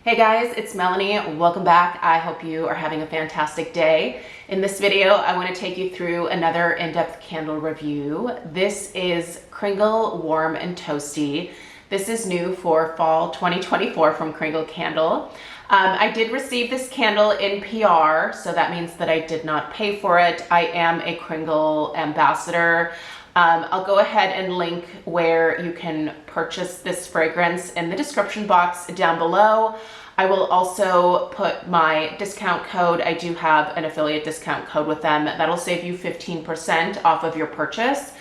Hey guys, it's Melanie. Welcome back. I hope you are having a fantastic day. In this video, I want to take you through another in-depth candle review. This is Kringle Warm and Toasty. This is new for fall 2024 from Kringle Candle. I did receive this candle in PR, so that means that I did not pay for it. I am a Kringle ambassador. I'll go ahead and link where you can purchase this fragrance in the description box down below. I will also put my discount code. I do have an affiliate discount code with them. That'll save you 15% off of your purchase.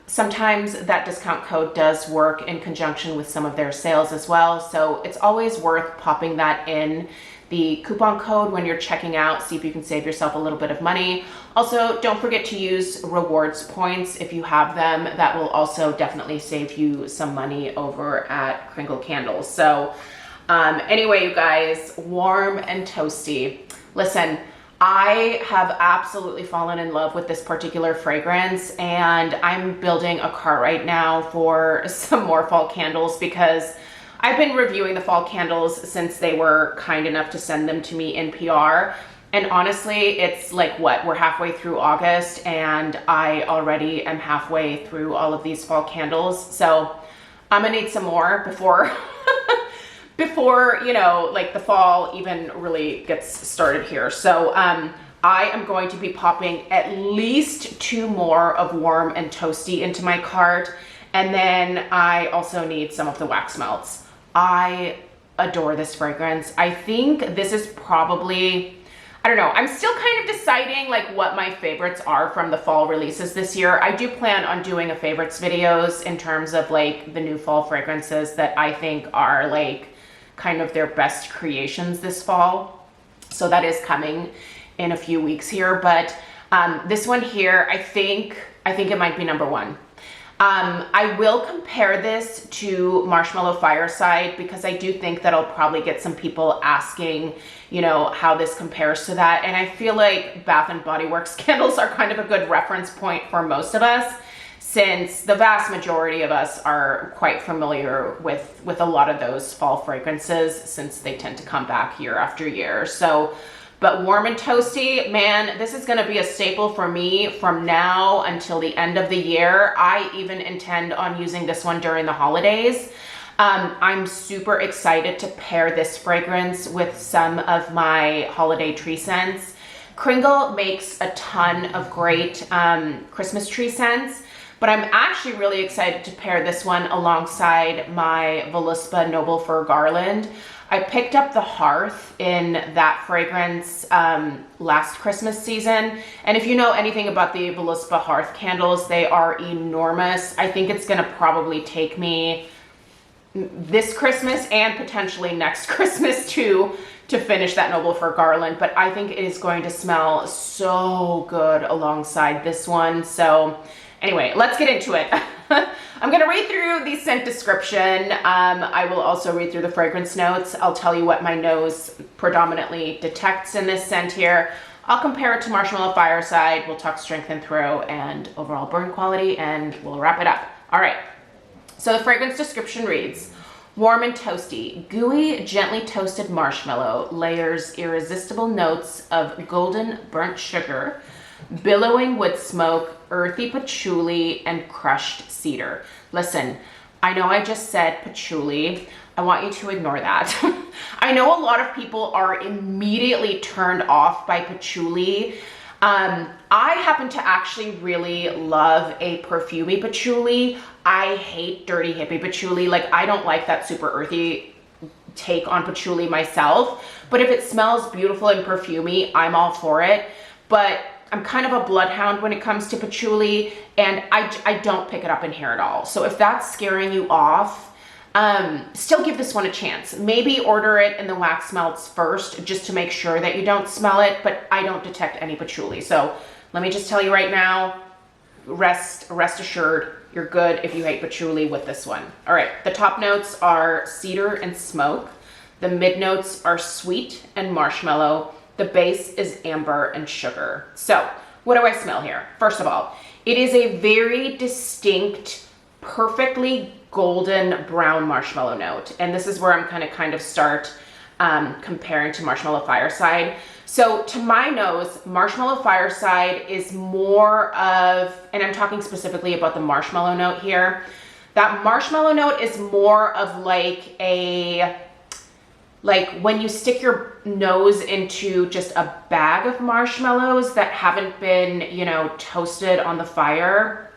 Sometimes that discount code does work in conjunction with some of their sales as well. So it's always worth popping that in the coupon code when you're checking out, see if you can save yourself a little bit of money. Also, don't forget to use rewards points if you have them. That will also definitely save you some money over at Kringle Candles. So anyway, you guys, warm and toasty. Listen, I have absolutely fallen in love with this particular fragrance, and I'm building a cart right now for some more fall candles because I've been reviewing the fall candles since they were kind enough to send them to me in PR. And honestly, it's like what? We're halfway through August and I already am halfway through all of these fall candles. So I'm gonna need some more before, you know, like the fall even really gets started here. So I am going to be popping at least 2 more of Warm and Toasty into my cart. And then I also need some of the wax melts. I adore this fragrance. I think this is probably, I don't know, I'm still kind of deciding like what my favorites are from the fall releases this year. I do plan on doing a favorites videos in terms of like the new fall fragrances that I think are like kind of their best creations this fall. So that is coming in a few weeks here, but this one here, I think it might be #1. I will compare this to Marshmallow Fireside because I do think that I'll probably get some people asking, you know, how this compares to that. And I feel like Bath and Body Works candles are kind of a good reference point for most of us, since the vast majority of us are quite familiar with a lot of those fall fragrances since they tend to come back year after year. So, but Warm and Toasty, man, this is gonna be a staple for me from now until the end of the year. I even intend on using this one during the holidays. I'm super excited to pair this fragrance with some of my holiday tree scents. Kringle makes a ton of great Christmas tree scents, but I'm actually really excited to pair this one alongside my Voluspa Noble Fir Garland. I picked up the Hearth in that fragrance last Christmas season. And if you know anything about the Voluspa Hearth candles, they are enormous. I think it's gonna probably take me this Christmas and potentially next Christmas too to finish that Noble Fir Garland. But I think it is going to smell so good alongside this one. So anyway, let's get into it. I'm gonna read through the scent description. I will also read through the fragrance notes. I'll tell you what my nose predominantly detects in this scent here. I'll compare it to Marshmallow Fireside. We'll talk strength and throw and overall burn quality, and we'll wrap it up. All right, so the fragrance description reads, Warm and Toasty, gooey, gently toasted marshmallow layers irresistible notes of golden burnt sugar, billowing wood smoke, earthy patchouli, and crushed cedar. Listen, I know I just said patchouli. I want you to ignore that. I know a lot of people are immediately turned off by patchouli. I happen to actually really love a perfumey patchouli. I hate dirty hippie patchouli. Like, I don't like that super earthy take on patchouli myself, but if it smells beautiful and perfumey, I'm all for it. But I'm kind of a bloodhound when it comes to patchouli, and I don't pick it up in here at all. So if that's scaring you off, still give this one a chance. Maybe order it in the wax melts first just to make sure that you don't smell it, but I don't detect any patchouli. So let me just tell you right now, rest assured, you're good if you hate patchouli with this one. All right, the top notes are cedar and smoke. The mid notes are sweet and marshmallow. The base is amber and sugar. So what do I smell here? First of all, it is a very distinct, perfectly golden brown marshmallow note. And this is where I'm gonna kind of start comparing to Marshmallow Fireside. So to my nose, Marshmallow Fireside is more of, and I'm talking specifically about the marshmallow note here, that marshmallow note is more of like when you stick your nose into just a bag of marshmallows that haven't been, you know, toasted on the fire.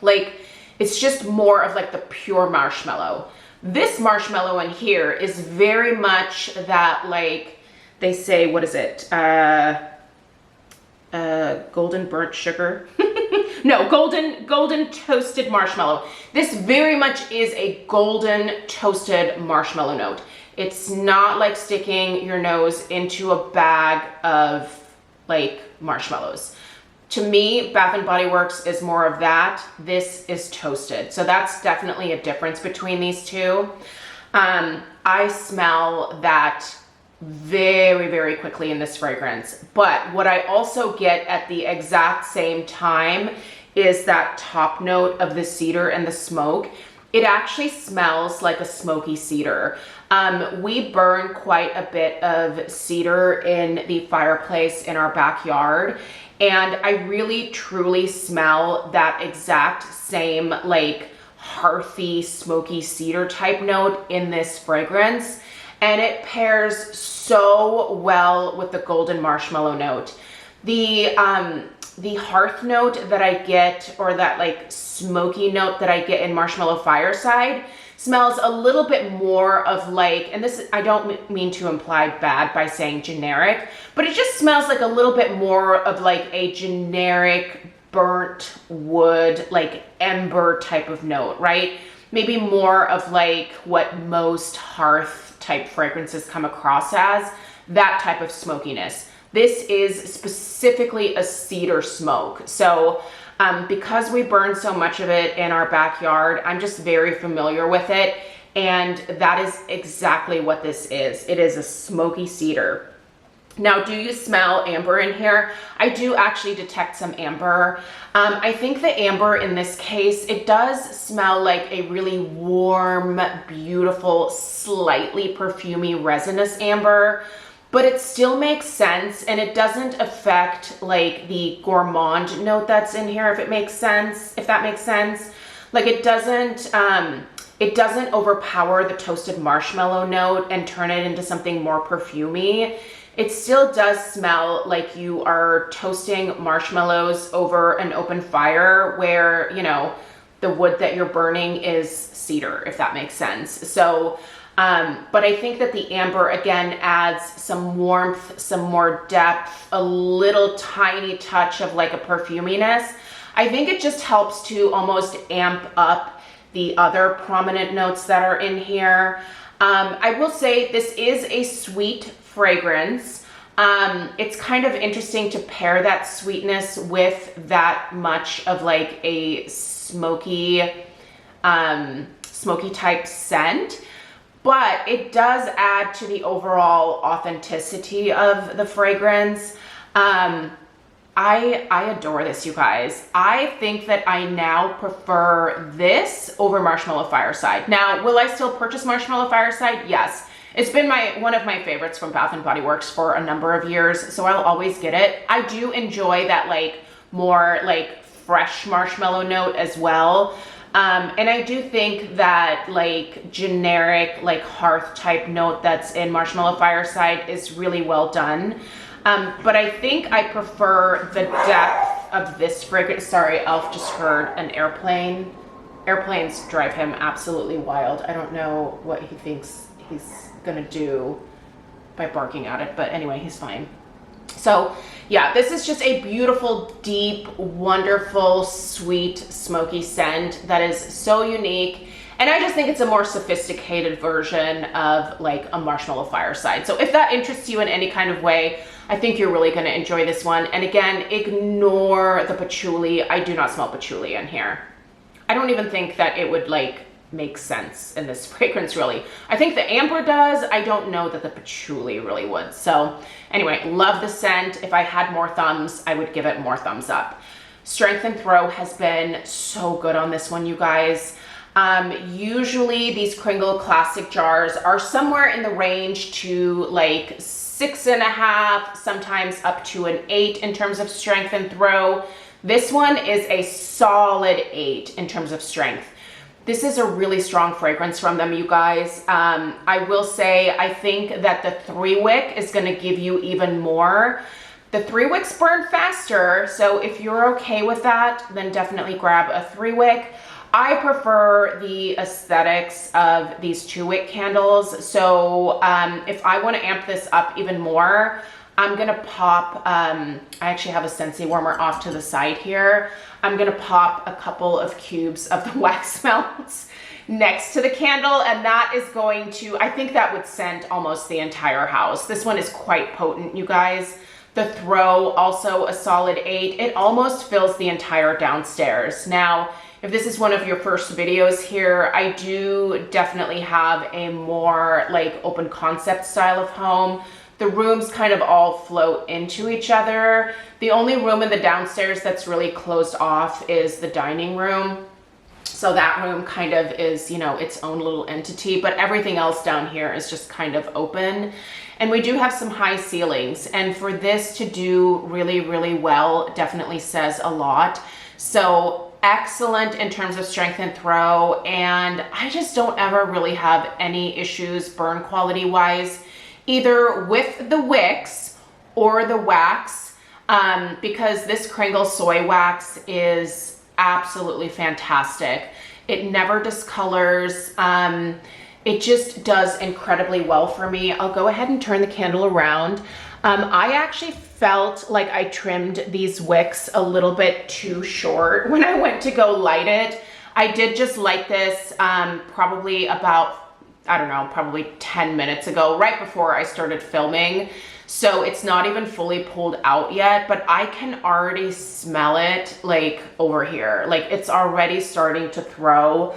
Like, it's just more of like the pure marshmallow. This marshmallow in here is very much that, like, they say, what is it? Golden burnt sugar. No, golden toasted marshmallow. This very much is a golden toasted marshmallow note. It's not like sticking your nose into a bag of like marshmallows. To me, Bath & Body Works is more of that. This is toasted. So that's definitely a difference between these two. I smell that very, very quickly in this fragrance. But what I also get at the exact same time is that top note of the cedar and the smoke. It actually smells like a smoky cedar. We burn quite a bit of cedar in the fireplace in our backyard. And I really truly smell that exact same like hearthy, smoky cedar type note in this fragrance. And it pairs so well with the golden marshmallow note. The hearth note that I get, or that like smoky note that I get in Marshmallow Fireside, smells a little bit more of like, and this, I don't mean to imply bad by saying generic, but it just smells like a little bit more of like a generic burnt wood, like ember type of note, right? Maybe more of like what most hearth type fragrances come across as, that type of smokiness. This is specifically a cedar smoke. So because we burn so much of it in our backyard, I'm just very familiar with it. And that is exactly what this is. It is a smoky cedar. Now, do you smell amber in here? I do actually detect some amber. I think the amber in this case, it does smell like a really warm, beautiful, slightly perfumey, resinous amber. But it still makes sense, and it doesn't affect like the gourmand note that's in here, if it makes sense, if that makes sense. Like it doesn't overpower the toasted marshmallow note and turn it into something more perfumey. It still does smell like you are toasting marshmallows over an open fire where, you know, the wood that you're burning is cedar, if that makes sense. So, but I think that the amber, again, adds some warmth, some more depth, a little tiny touch of like a perfuminess. I think it just helps to almost amp up the other prominent notes that are in here. I will say this is a sweet fragrance. It's kind of interesting to pair that sweetness with that much of like a smoky type scent. But it does add to the overall authenticity of the fragrance. I adore this, you guys. I think that I now prefer this over Marshmallow Fireside. Now, will I still purchase Marshmallow Fireside? Yes. It's been one of my favorites from Bath & Body Works for a number of years, so I'll always get it. I do enjoy that like more like fresh marshmallow note as well. And I do think that like generic, like hearth type note that's in Marshmallow Fireside is really well done. But I think I prefer the depth of this fragrance. Sorry, Elf just heard an airplane. Airplanes drive him absolutely wild. I don't know what he thinks he's gonna do by barking at it, but anyway, he's fine. So yeah, this is just a beautiful, deep, wonderful, sweet, smoky scent that is so unique. And I just think it's a more sophisticated version of like a Marshmallow Fireside. So if that interests you in any kind of way, I think you're really gonna enjoy this one. And again, ignore the patchouli. I do not smell patchouli in here. I don't even think that it would like make sense in this fragrance really. I think the amber does. I don't know that the patchouli really would. So anyway, love the scent. If I had more thumbs, I would give it more thumbs up. Strength and throw has been so good on this one, you guys. Usually these Kringle classic jars are somewhere in the range to like 6.5, sometimes up to an 8 in terms of strength and throw. This one is a solid 8 in terms of strength. This is a really strong fragrance from them, you guys. I will say, I think that the 3-wick is gonna give you even more. The 3-wicks burn faster, so if you're okay with that, then definitely grab a 3-wick. I prefer the aesthetics of these 2-wick candles. So if I want to amp this up even more, I'm going to pop, I actually have a Scentsy warmer off to the side here. I'm going to pop a couple of cubes of the wax melts next to the candle, and that is going to, I think that would scent almost the entire house. This one is quite potent, you guys. The throw, also a solid 8. It almost fills the entire downstairs. Now, if this is one of your first videos here, I do definitely have a more like open concept style of home. The rooms kind of all flow into each other. The only room in the downstairs that's really closed off is the dining room. So that room kind of is, you know, its own little entity, but everything else down here is just kind of open. And we do have some high ceilings, and for this to do really, really well definitely says a lot. So excellent in terms of strength and throw, and I just don't ever really have any issues burn quality wise, either with the wicks or the wax, because this Kringle soy wax is absolutely fantastic. It never discolors. It just does incredibly well for me. I'll go ahead and turn the candle around. I actually felt like I trimmed these wicks a little bit too short when I went to go light it. I did just light this probably about, I don't know, probably 10 minutes ago, right before I started filming. So it's not even fully pulled out yet, but I can already smell it like over here. Like it's already starting to throw.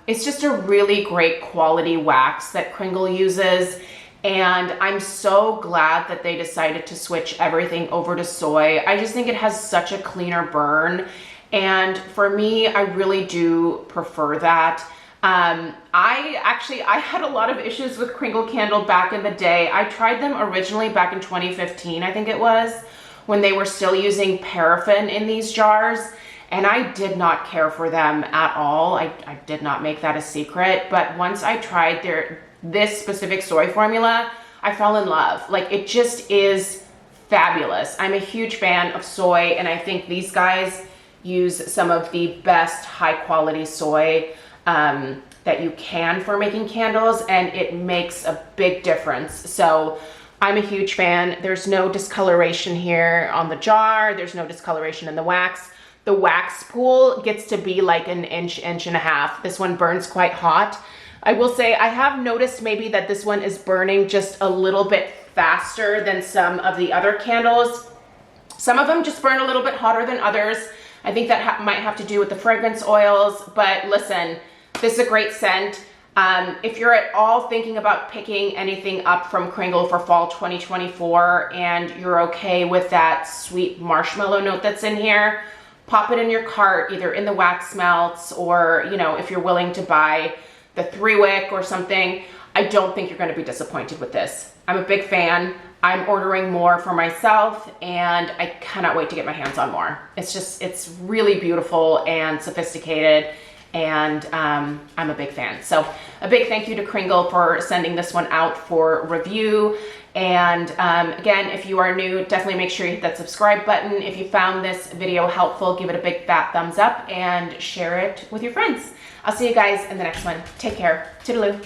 It's just a really great quality wax that Kringle uses. And I'm so glad that they decided to switch everything over to soy. I just think it has such a cleaner burn. And for me, I really do prefer that. I had a lot of issues with Kringle candle back in the day. I tried them originally back in 2015, I think it was, when they were still using paraffin in these jars. And I did not care for them at all. I did not make that a secret. But once I tried this specific soy formula, I fell in love. Like it just is fabulous. I'm a huge fan of soy, and I think these guys use some of the best high quality soy that you can for making candles, and it makes a big difference. So I'm a huge fan. There's no discoloration here on the jar. There's no discoloration in the wax. The wax pool gets to be like an inch and a half. This one burns quite hot. I will say I have noticed maybe that this one is burning just a little bit faster than some of the other candles. Some of them just burn a little bit hotter than others. I think that might have to do with the fragrance oils, but listen, this is a great scent. If you're at all thinking about picking anything up from Kringle for fall 2024 and you're okay with that sweet marshmallow note that's in here, pop it in your cart, either in the wax melts or, you know, if you're willing to buy the 3-wick or something. I don't think you're going to be disappointed with this. I'm a big fan. I'm ordering more for myself, and I cannot wait to get my hands on more. It's really beautiful and sophisticated, and I'm a big fan. So a big thank you to Kringle for sending this one out for review. And again, if you are new, definitely make sure you hit that subscribe button. If you found this video helpful, give it a big fat thumbs up and share it with your friends. I'll see you guys in the next one. Take care. Toodaloo.